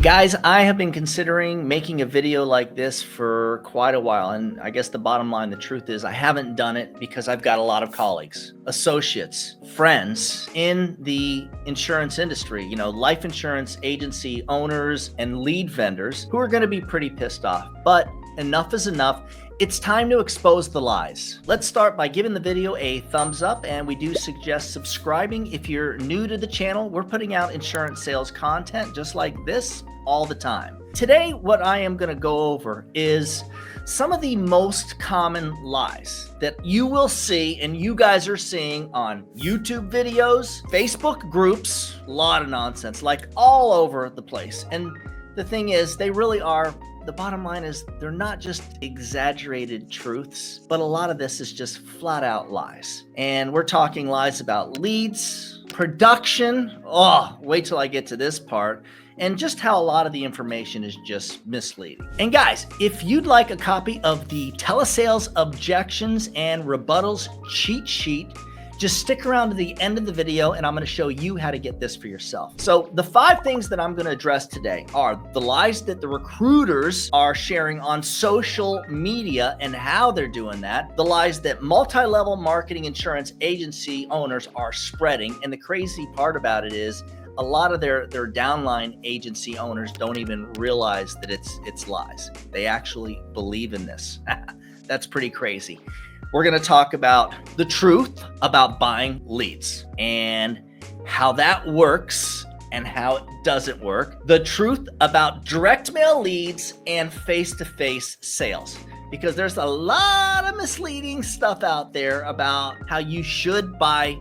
Guys, I have been considering making a video like this for quite a while, and I guess the bottom line, the truth is I haven't done it because I've got a lot of colleagues, associates, friends in the insurance industry, life insurance agency owners and lead vendors who are going to be pretty pissed off. But enough is enough. It's time to expose the lies. Let's start by giving the video a thumbs up, and we do suggest subscribing if you're new to the channel. We're putting out insurance sales content just like this all the time. Today, what I am going to go over is some of the most common lies that you will see and you guys are seeing on YouTube videos, Facebook groups, a lot of nonsense, like all over the place. And the thing is, they really are. The bottom line is they're not just exaggerated truths, but a lot of this is just flat out lies. And we're talking lies about leads, production. Oh, wait till I get to this part. And just how a lot of the information is just misleading. And guys, if you'd like a copy of the Telesales Objections and Rebuttals cheat sheet, just stick around to the end of the video and I'm going to show you how to get this for yourself. So the 5 things that I'm going to address today are the lies that the recruiters are sharing on social media and how they're doing that, the lies that multi-level marketing insurance agency owners are spreading. And the crazy part about it is a lot of their downline agency owners don't even realize that it's lies. They actually believe in this. That's pretty crazy. We're going to talk about the truth about buying leads and how that works and how it doesn't work. The truth about direct mail leads and face-to-face sales, because there's a lot of misleading stuff out there about how you should buy.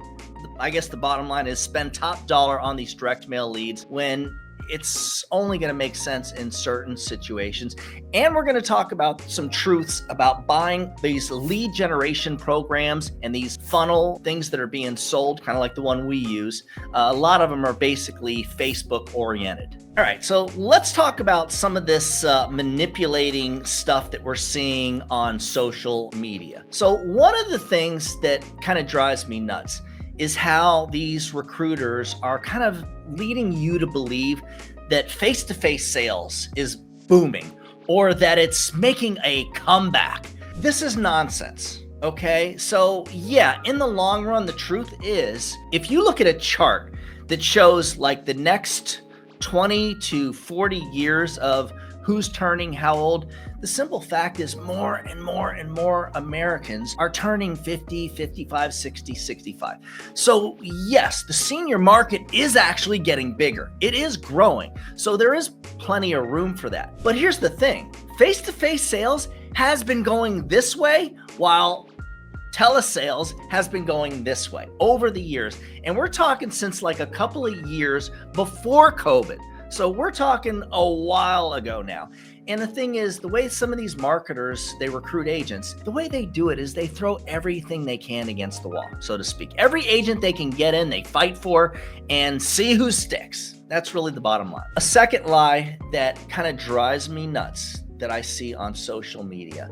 I guess the bottom line is spend top dollar on these direct mail leads when it's only going to make sense in certain situations. And we're going to talk about some truths about buying these lead generation programs and these funnel things that are being sold, kind of like the one we use. A lot of them are basically Facebook oriented. All right, so let's talk about some of this manipulating stuff that we're seeing on social media. So one of the things that kind of drives me nuts is how these recruiters are kind of leading you to believe that face-to-face sales is booming or that it's making a comeback. This is nonsense, okay? So yeah, in the long run, the truth is, if you look at a chart that shows like the next 20 to 40 years of who's turning how old, the simple fact is more and more and more Americans are turning 50, 55, 60, 65. So yes, the senior market is actually getting bigger. It is growing. So there is plenty of room for that. But here's the thing, face-to-face sales has been going this way while telesales has been going this way over the years. And we're talking since like a couple of years before COVID. So we're talking a while ago now. And the thing is, the way some of these marketers, they recruit agents, the way they do it is they throw everything they can against the wall, so to speak. Every agent they can get in, they fight for and see who sticks. That's really the bottom line. A second lie that kind of drives me nuts that I see on social media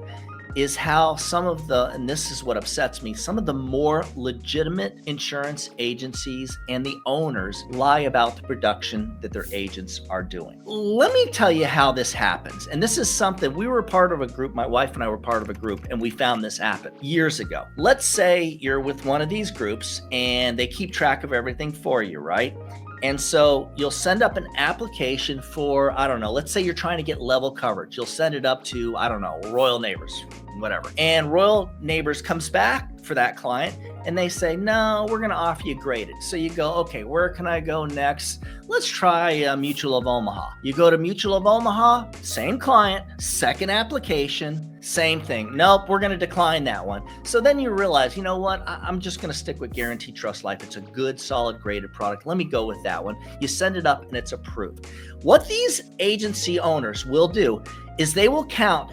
is how some of the, and this is what upsets me, some of the more legitimate insurance agencies and the owners lie about the production that their agents are doing. Let me tell you how this happens. And this is something, we were part of a group, my wife and I were part of a group, and we found this happen years ago. Let's say you're with one of these groups and they keep track of everything for you, right? And so you'll send up an application for, I don't know, let's say you're trying to get level coverage. You'll send it up to, I don't know, Royal Neighbors, whatever. And Royal Neighbors comes back for that client and they say, no, we're going to offer you graded. So you go, okay, where can I go next? Let's try Mutual of Omaha. You go to Mutual of Omaha, same client, second application, same thing. Nope, we're going to decline that one. So then you realize, you know what? I'm just going to stick with Guaranteed Trust Life. It's a good, solid, graded product. Let me go with that one. You send it up and it's approved. What these agency owners will do is they will count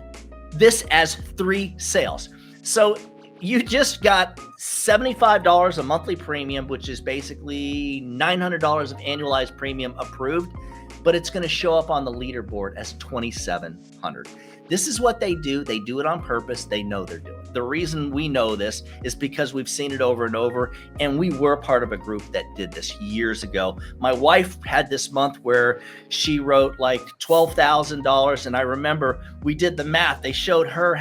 this as 3 sales. So you just got $75 a monthly premium, which is basically $900 of annualized premium approved, but it's going to show up on the leaderboard as $2,700. This is what they do. They do it on purpose. They know they're doing it. The reason we know this is because we've seen it over and over, and we were part of a group that did this years ago. My wife had this month where she wrote like $12,000, and I remember we did the math. They showed her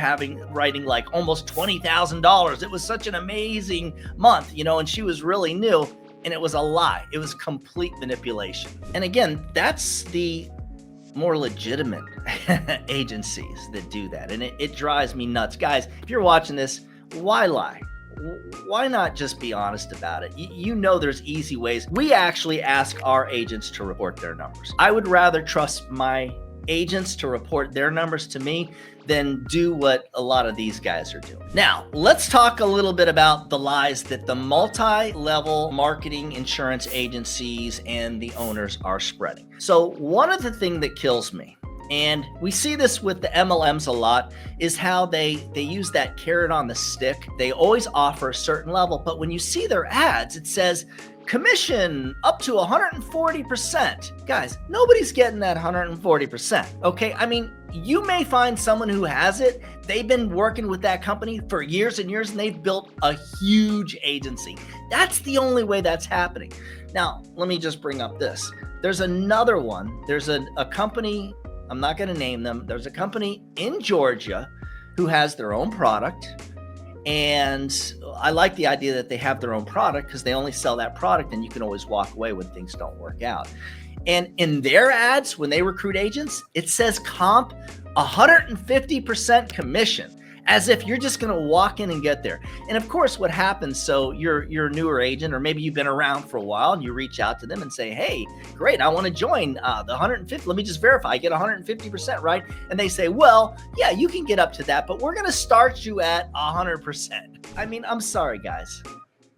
writing like almost $20,000. It was such an amazing month, and she was really new, and it was a lie. It was complete manipulation. And again, that's the more legitimate agencies that do that. And it drives me nuts. Guys, if you're watching this, why lie? Why not just be honest about it? There's easy ways. We actually ask our agents to report their numbers. I would rather trust my agents to report their numbers to me than do what a lot of these guys are doing. Now, let's talk a little bit about the lies that the multi-level marketing insurance agencies and the owners are spreading. So one of the things that kills me, and we see this with the MLMs a lot, is how they use that carrot on the stick. They always offer a certain level, but when you see their ads, it says commission up to 140%. Guys, nobody's getting that 140%, okay? I mean, you may find someone who has it. They've been working with that company for years and years, and they've built a huge agency. That's the only way that's happening. Now, let me just bring up this. There's another one. There's a company, I'm not going to name them. There's a company in Georgia who has their own product. And I like the idea that they have their own product because they only sell that product and you can always walk away when things don't work out. And in their ads, when they recruit agents, it says comp 150% commission, as if you're just going to walk in and get there. And of course, what happens, so you're a newer agent, or maybe you've been around for a while, and you reach out to them and say, hey, great, I want to join the 150. Let me just verify, I get 150%, right? And they say, well, yeah, you can get up to that, but we're going to start you at 100%. I mean, I'm sorry, guys.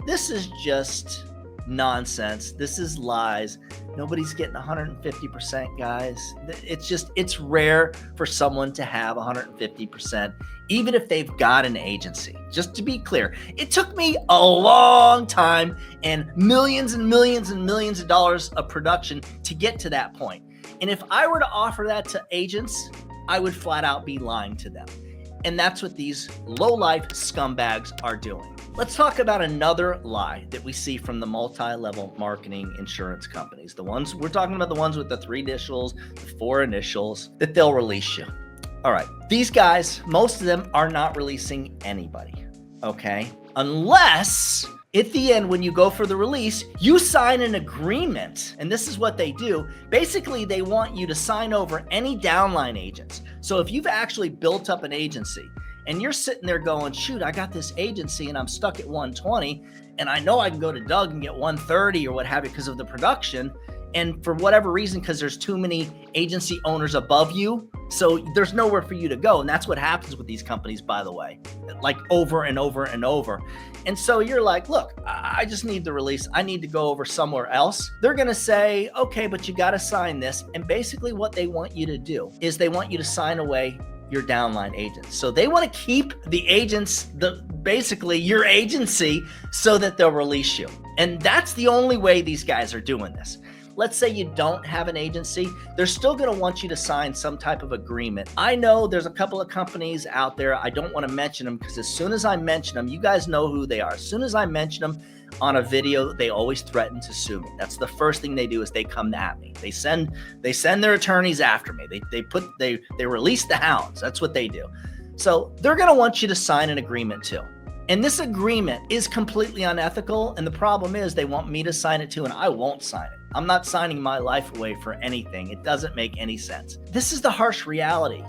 This is just nonsense. This is lies. Nobody's getting 150%, guys. It's rare for someone to have 150%, even if they've got an agency. Just to be clear, it took me a long time and millions and millions and millions of dollars of production to get to that point. And if I were to offer that to agents, I would flat out be lying to them. And that's what these low-life scumbags are doing. Let's talk about another lie that we see from the multi-level marketing insurance companies. The ones we're talking about, the ones with the 3 initials, the 4 initials, that they'll release you. All right, these guys, most of them are not releasing anybody, okay? Unless at the end, when you go for the release, you sign an agreement. And this is what they do. Basically, they want you to sign over any downline agents. So if you've actually built up an agency and you're sitting there going, shoot, I got this agency and I'm stuck at 120, and I know I can go to Doug and get 130 or what have you because of the production. And for whatever reason, because there's too many agency owners above you, so there's nowhere for you to go. And that's what happens with these companies, by the way, like over and over and over. And so you're like, look, I just need the release. I need to go over somewhere else. They're going to say, okay, but you got to sign this. And basically what they want you to do is they want you to sign away your downline agents. So they want to keep the agents, basically your agency, so that they'll release you. And that's the only way these guys are doing this. Let's say you don't have an agency, they're still going to want you to sign some type of agreement. I know there's a couple of companies out there. I don't want to mention them because as soon as I mention them, you guys know who they are. As soon as I mention them on a video, they always threaten to sue me. That's the first thing they do, is they come at me. They send their attorneys after me. They release the hounds. That's what they do. So they're going to want you to sign an agreement too. And this agreement is completely unethical. And the problem is they want me to sign it too, and I won't sign it. I'm not signing my life away for anything. It doesn't make any sense. This is the harsh reality.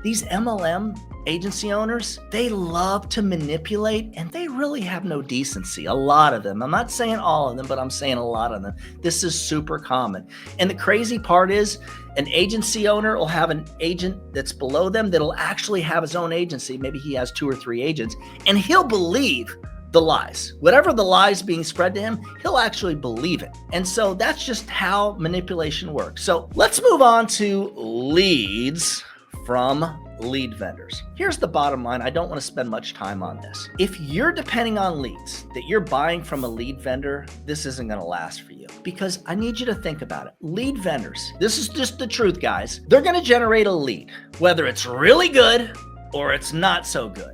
These MLM agency owners, they love to manipulate, and they really have no decency. A lot of them. I'm not saying all of them, but I'm saying a lot of them. This is super common. And the crazy part is an agency owner will have an agent that's below them that'll actually have his own agency. Maybe he has 2 or 3 agents, and he'll believe the lies. Whatever the lies being spread to him, he'll actually believe it. And so that's just how manipulation works. So let's move on to leads from lead vendors. Here's the bottom line. I don't want to spend much time on this. If you're depending on leads that you're buying from a lead vendor, this isn't going to last for you, because I need you to think about it. Lead vendors, this is just the truth, guys. They're going to generate a lead, whether it's really good or it's not so good.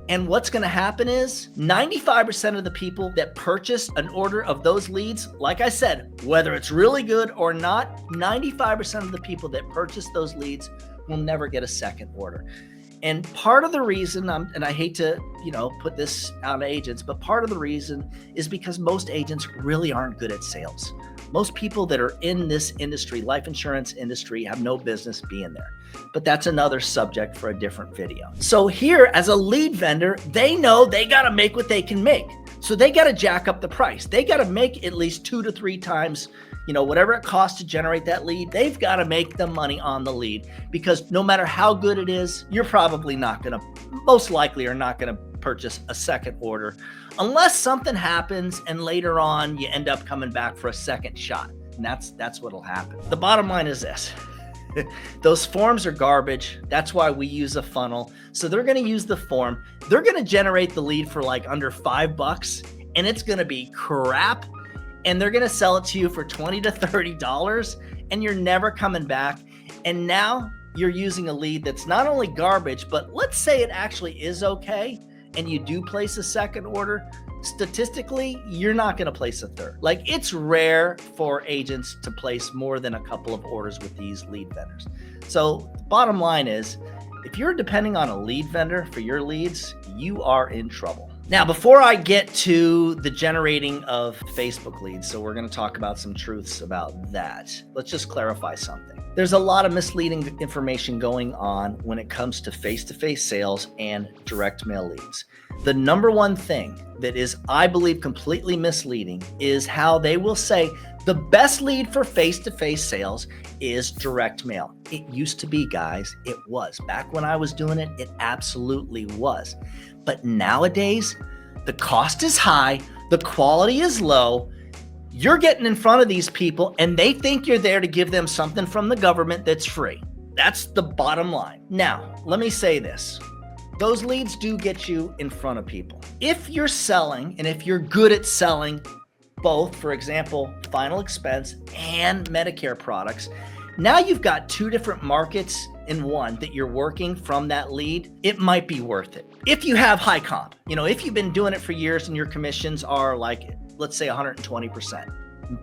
And what's going to happen is 95% of the people that purchase an order of those leads, like I said, whether it's really good or not, 95% of the people that purchase those leads will never get a second order. And part of the reason, and I hate to, put this on agents, but part of the reason is because most agents really aren't good at sales. Most people that are in this industry, life insurance industry, have no business being there. But that's another subject for a different video. So here, as a lead vendor, they know they got to make what they can make. So they got to jack up the price. They got to make at least 2 to 3 times, whatever it costs to generate that lead. They've got to make the money on the lead, because no matter how good it is, you're probably most likely are not going to purchase a second order unless something happens and later on you end up coming back for a second shot. And that's what'll happen. The bottom line is this. Those forms are garbage. That's why we use a funnel. So they're going to use the form. They're going to generate the lead for like under $5, and it's going to be crap. And they're going to sell it to you for $20 to $30, and you're never coming back. And now you're using a lead that's not only garbage, but let's say it actually is okay, and you do place a second order. Statistically, you're not going to place a third. Like, it's rare for agents to place more than a couple of orders with these lead vendors. So the bottom line is, if you're depending on a lead vendor for your leads, you are in trouble. Now, before I get to the generating of Facebook leads, so we're going to talk about some truths about that. Let's just clarify something. There's a lot of misleading information going on when it comes to face-to-face sales and direct mail leads. The number one thing that is, I believe, completely misleading is how they will say the best lead for face-to-face sales is direct mail. It used to be, guys. It was. Back when I was doing it, it absolutely was. But nowadays, the cost is high, the quality is low. You're getting in front of these people and they think you're there to give them something from the government that's free. That's the bottom line. Now, let me say this. Those leads do get you in front of people. If you're selling, and if you're good at selling both, for example, final expense and Medicare products, now you've got 2 different markets in one that you're working from that lead. It might be worth it. If you have high comp, if you've been doing it for years and your commissions are like, let's say 120%,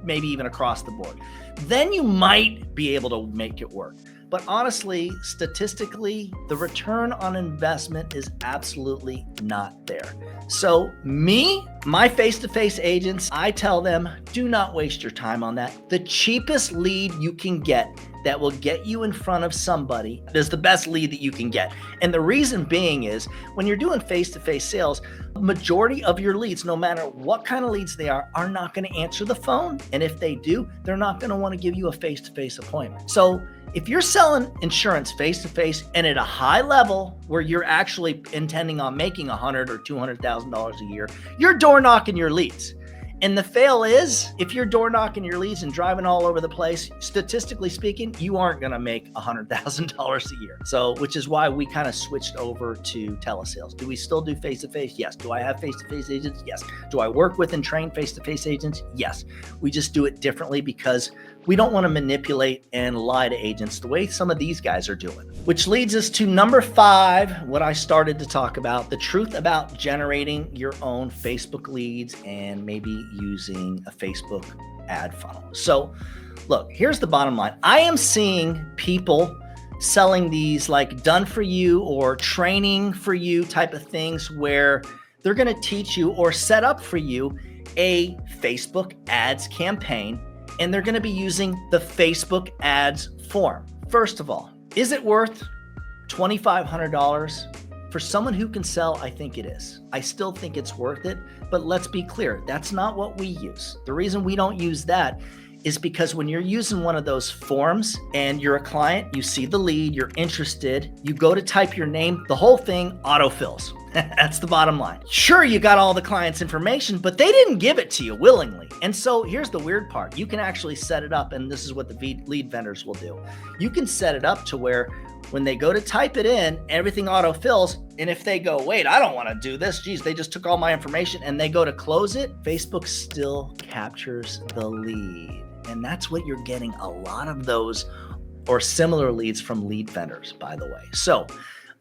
maybe even across the board, then you might be able to make it work. But honestly, statistically, the return on investment is absolutely not there. So my face-to-face agents, I tell them, do not waste your time on that. The cheapest lead you can get that will get you in front of somebody is the best lead that you can get. And the reason being is, when you're doing face-to-face sales, majority of your leads, no matter what kind of leads they are not going to answer the phone. And if they do, they're not going to want to give you a face-to-face appointment. So if you're selling insurance face-to-face and at a high level where you're actually intending on making $100,000 or $200,000 a year, you're door knocking your leads. And the fail is, if you're door knocking your leads and driving all over the place, statistically speaking, you aren't going to make $100,000 a year. So, which is why we kind of switched over to telesales. Do we still do face-to-face? Yes. Do I have face-to-face agents? Yes. Do I work with and train face-to-face agents? Yes. We just do it differently because we don't want to manipulate and lie to agents the way some of these guys are doing. Which leads us to number 5, what I started to talk about, the truth about generating your own Facebook leads and maybe using a Facebook ad funnel. So look, here's the bottom line. I am seeing people selling these like done for you or training for you type of things where they're going to teach you or set up for you a Facebook ads campaign, and they're going to be using the Facebook ads form. First of all, is it worth $2,500? For someone who can sell, I think it is. I still think it's worth it, but let's be clear, that's not what we use. The reason we don't use that is because when you're using one of those forms and you're a client, you see the lead, you're interested, you go to type your name, the whole thing autofills. That's the bottom line. Sure, you got all the client's information, but they didn't give it to you willingly. And so here's the weird part. You can actually set it up, and this is what the lead vendors will do. You can set it up to where when they go to type it in, everything autofills. And if they go, wait, I don't want to do this. Geez, they just took all my information, and they go to close it, Facebook still captures the lead. And that's what you're getting a lot of those or similar leads from lead vendors, by the way. So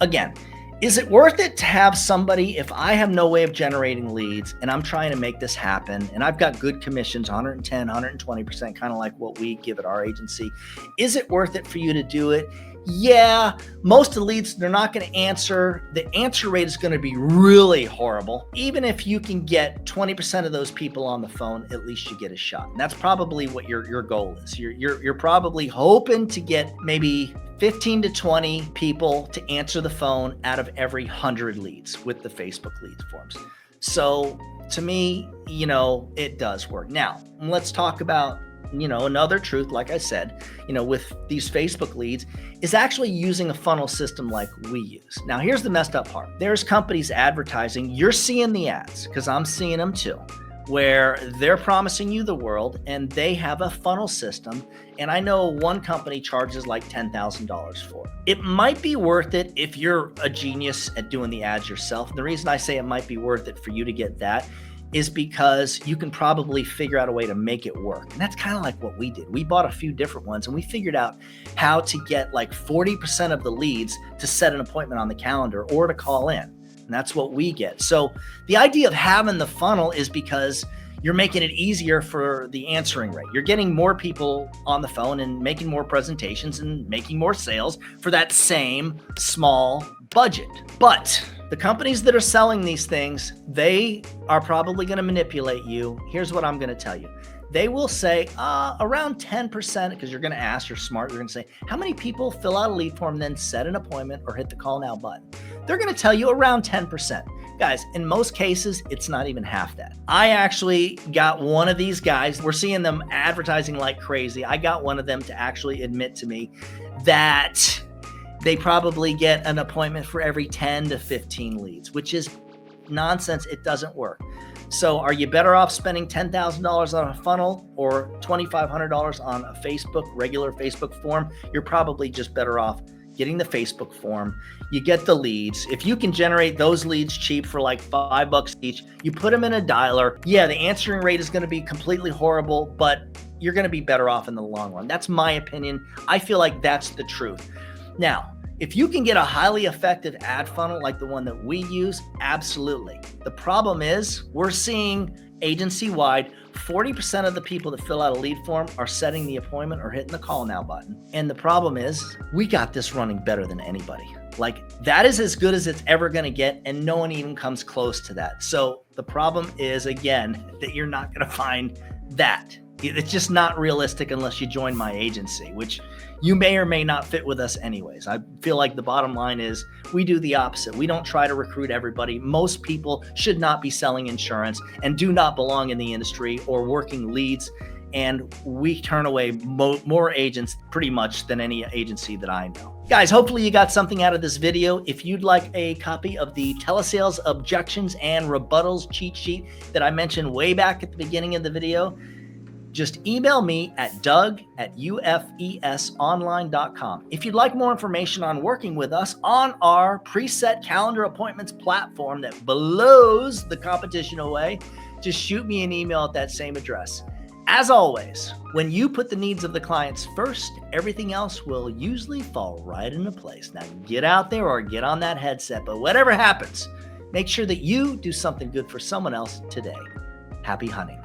again, Is it worth it to have somebody, if I have no way of generating leads and I'm trying to make this happen and I've got good commissions, 110, 120%, kind of like what we give at our agency, is it worth it for you to do it? Yeah, most of the leads, they're not going to answer. The answer rate is going to be really horrible. Even if you can get 20% of those people on the phone, at least you get a shot. And that's probably what your goal is. You're probably hoping to get maybe 15 to 20 people to answer the phone out of every 100 leads with the Facebook leads forms. So to me, it does work. Now, let's talk about another truth, like I said, with these Facebook leads, is actually using a funnel system like we use. Now, here's the messed up part. There's companies advertising. You're seeing the ads, because I'm seeing them too, where they're promising you the world and they have a funnel system. And I know one company charges like $10,000 for it. It might be worth it if you're a genius at doing the ads yourself. And the reason I say it might be worth it for you to get that is because you can probably figure out a way to make it work. And that's kind of like what we did. We bought a few different ones and we figured out how to get like 40% of the leads to set an appointment on the calendar or to call in. And that's what we get. So the idea of having the funnel is because you're making it easier for the answering rate. You're getting more people on the phone and making more presentations and making more sales for that same small budget. But the companies that are selling these things, they are probably going to manipulate you. Here's what I'm going to tell you. They will say around 10%, because you're going to ask, you're smart, you're going to say, how many people fill out a lead form, then set an appointment or hit the call now button? They're going to tell you around 10%. Guys, in most cases, it's not even half that. I actually got one of these guys. We're seeing them advertising like crazy. I got one of them to actually admit to me that they probably get an appointment for every 10 to 15 leads, which is nonsense. It doesn't work. So are you better off spending $10,000 on a funnel or $2,500 on a regular Facebook form? You're probably just better off getting the Facebook form. You get the leads. If you can generate those leads cheap for like $5 each, you put them in a dialer. Yeah, the answering rate is going to be completely horrible, but you're going to be better off in the long run. That's my opinion. I feel like that's the truth. Now, if you can get a highly effective ad funnel like the one that we use, absolutely. The problem is we're seeing agency-wide, 40% of the people that fill out a lead form are setting the appointment or hitting the call now button. And the problem is we got this running better than anybody. Like, that is as good as it's ever going to get, and no one even comes close to that. So the problem is, again, that you're not going to find that. It's just not realistic unless you join my agency, which you may or may not fit with us anyways. I feel like the bottom line is we do the opposite. We don't try to recruit everybody. Most people should not be selling insurance and do not belong in the industry or working leads. And we turn away more agents pretty much than any agency that I know. Guys, hopefully you got something out of this video. If you'd like a copy of the Telesales objections and rebuttals cheat sheet that I mentioned way back at the beginning of the video, just email me at doug@ufesonline.com. If you'd like more information on working with us on our preset calendar appointments platform that blows the competition away, just shoot me an email at that same address. As always, when you put the needs of the clients first, everything else will usually fall right into place. Now get out there or get on that headset, but whatever happens, make sure that you do something good for someone else today. Happy hunting.